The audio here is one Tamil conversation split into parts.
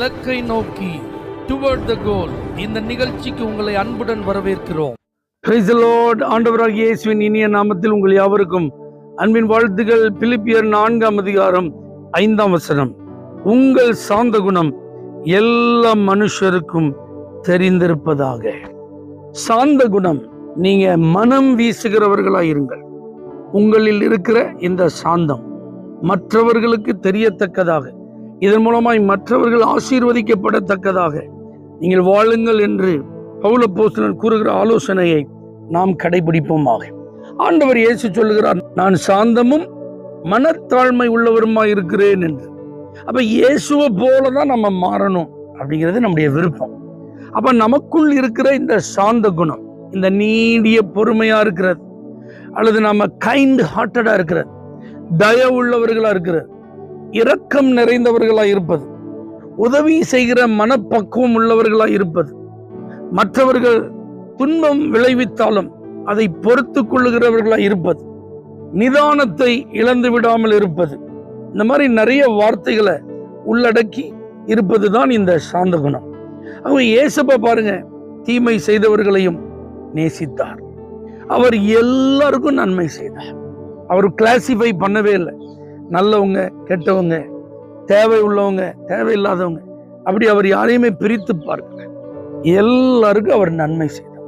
இலக்கை நோக்கி டுவர்ட் த கோல். இந்த நிகழ்ச்சிக்கு உங்களை அன்புடன் வரவேற்கிறோம். Praise the Lord. ஆண்டவராகிய இயேசுவின் இனிய நாமத்தில் உங்கள் யாவருக்கும் அன்பின் வாழ்த்துக்கள். பிலிப்பியர் 4:5 உங்கள் சாந்த குணம் எல்லா மனுஷருக்கும் தெரிந்திருப்பதாக. சாந்த குணம், நீங்க மனம் வீசுகிறவர்களாயிருங்கள். உங்களில் இருக்கிற இந்த சாந்தம் மற்றவர்களுக்கு தெரியத்தக்கதாக, இதன் மூலமாய் மற்றவர்கள் ஆசீர்வதிக்கப்படத்தக்கதாக நீங்கள் வாழுங்கள் என்று பவுல் அப்போஸ்தலன் கூறுகிற ஆலோசனையை நாம் கடைபிடிப்போமாக. ஆண்டவர் இயேசு சொல்லுகிறார், நான் சாந்தமும் மனத்தாழ்மை உள்ளவருமாய் இருக்கிறேன் என்று. அப்ப இயேசுவை போலதான் நம்ம மாறணும் அப்படிங்கிறது நம்முடைய விருப்பம். அப்ப நமக்குள் இருக்கிற இந்த சாந்த குணம், இந்த நீடிய பொறுமையா இருக்கிறது, அல்லது நம்ம கைண்ட் ஹார்ட்டடா இருக்கிறது, தயவு உள்ளவர்களா இருக்கிறது, இரக்கம் நிறைந்தவர்களா இருப்பது, உதவி செய்கிற மனப்பக்குவம் உள்ளவர்களா இருப்பது, மற்றவர்கள் துன்பம் விளைவித்தாலும் அதை பொறுத்து கொள்ளுகிறவர்களா இருப்பது, நிதானத்தை இழந்து விடாமல் இருப்பது, இந்த மாதிரி நிறைய வார்த்தைகளை உள்ளடக்கி இருப்பதுதான் இந்த சாந்த குணம். அவங்க இயேசுப்பா பாருங்க, தீமை செய்தவர்களையும் நேசித்தார். அவர் எல்லாருக்கும் நன்மை செய்தார். அவர் கிளாசிஃபை பண்ணவே இல்லை, நல்லவங்க கெட்டவங்க, தேவை உள்ளவங்க தேவையில்லாதவங்க, அப்படி அவர் யாரையுமே பிரித்து பார்க்கல. எல்லாருக்கும் அவர் நன்மை செய்தார்.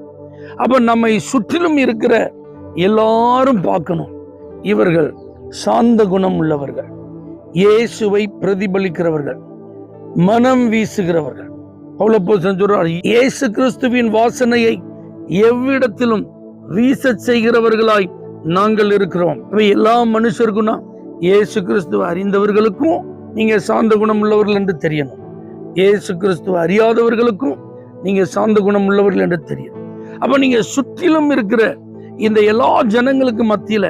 அப்ப நம்மை சுற்றிலும் இருக்கிற எல்லாரும் பார்க்கணும், இவர்கள் சாந்த குணம் உள்ளவர்கள், இயேசுவை பிரதிபலிக்கிறவர்கள், மனம் வீசுகிறவர்கள். பவுல் அப்போஸ்தலன் சொல்றார், இயேசு கிறிஸ்துவின் வாசனையை எவ்விடத்திலும் வீச செய்கிறவர்களாய் நாங்கள் இருக்கிறோம். எல்லா மனுஷருக்கும், இயேசு கிறிஸ்துவை அறிந்தவர்களுக்கும் நீங்க சாந்த குணம் உள்ளவர்கள் என்று தெரியணும், இயேசு கிறிஸ்துவை அறியாதவர்களுக்கும் நீங்க சாந்த குணம் உள்ளவர்கள் என்று தெரியும். அப்ப நீங்க சுற்றிலும் இருக்கிற இந்த எல்லா ஜனங்களுக்கு மத்தியில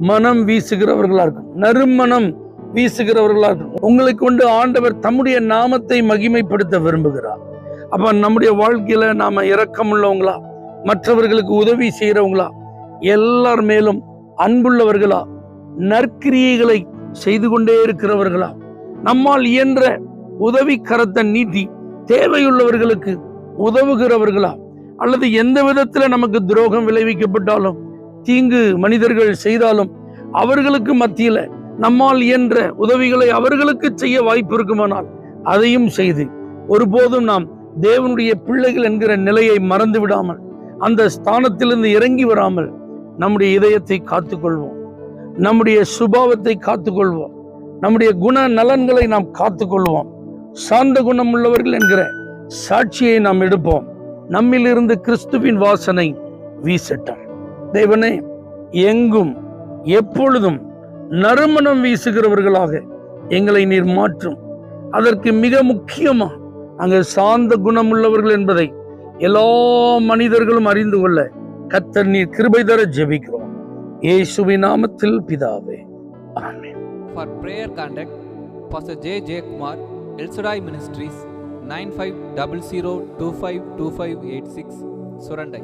மனம் வீசுகிறவர்களா இருக்கும், நறுமணம் வீசுகிறவர்களா இருக்கும். உங்களை கொண்டு ஆண்டவர் தம்முடைய நாமத்தை மகிமைப்படுத்த விரும்புகிறார். அப்ப நம்முடைய வாழ்க்கையில நாம இரக்கம் உள்ளவங்களா, மற்றவர்களுக்கு உதவி செய்யறவங்களா, எல்லார் மேலும் அன்புள்ளவர்களா, நற்கிரியைகளை செய்து கொண்டே இருக்கிறவர்களா, நம்மால் இயன்ற உதவி கரத்தை நீட்டி தேவையுள்ளவர்களுக்கு உதவுகிறவர்களா, அல்லது எந்த விதத்துல நமக்கு துரோகம் விளைவிக்கப்பட்டாலும், தீங்கு மனிதர்கள் செய்தாலும் அவர்களுக்கு மத்தியில நம்மால் இயன்ற உதவிகளை அவர்களுக்கு செய்ய வாய்ப்பு இருக்குமானால் அதையும் செய்து, ஒருபோதும் நாம் தேவனுடைய பிள்ளைகள் என்கிற நிலையை மறந்து விடாமல், அந்த ஸ்தானத்திலிருந்து இறங்கி வராமல் நம்முடைய இதயத்தை காத்துக்கொள்வோம், நம்முடைய சுபாவத்தை காத்துக்கொள்வோம், நம்முடைய குண நலன்களை நாம் காத்துக்கொள்வோம். சாந்த குணம் உள்ளவர்கள் என்கிற சாட்சியை நாம் எடுப்போம். நம்மிலிருந்து கிறிஸ்துவின் வாசனை வீசட்டும். தேவனே, எங்கும் எப்பொழுதும் நறுமணம் வீசுகிறவர்களாக எங்களை நீர் மாற்றும். அதற்கு மிக முக்கியமா நாங்கள் சாந்த குணம் உள்ளவர்கள் என்பதை எல்லா மனிதர்களும் அறிந்து கொள்ள கர்த்தர் நீர் கிருபை தர ஜெபிக்கிறோம். இயேசுவின் நாமத்தில் பிதாவே, ஆமென். For prayer contact Pastor J. J. Kumar, El Shaddai Ministries, 9500252586, Surandai.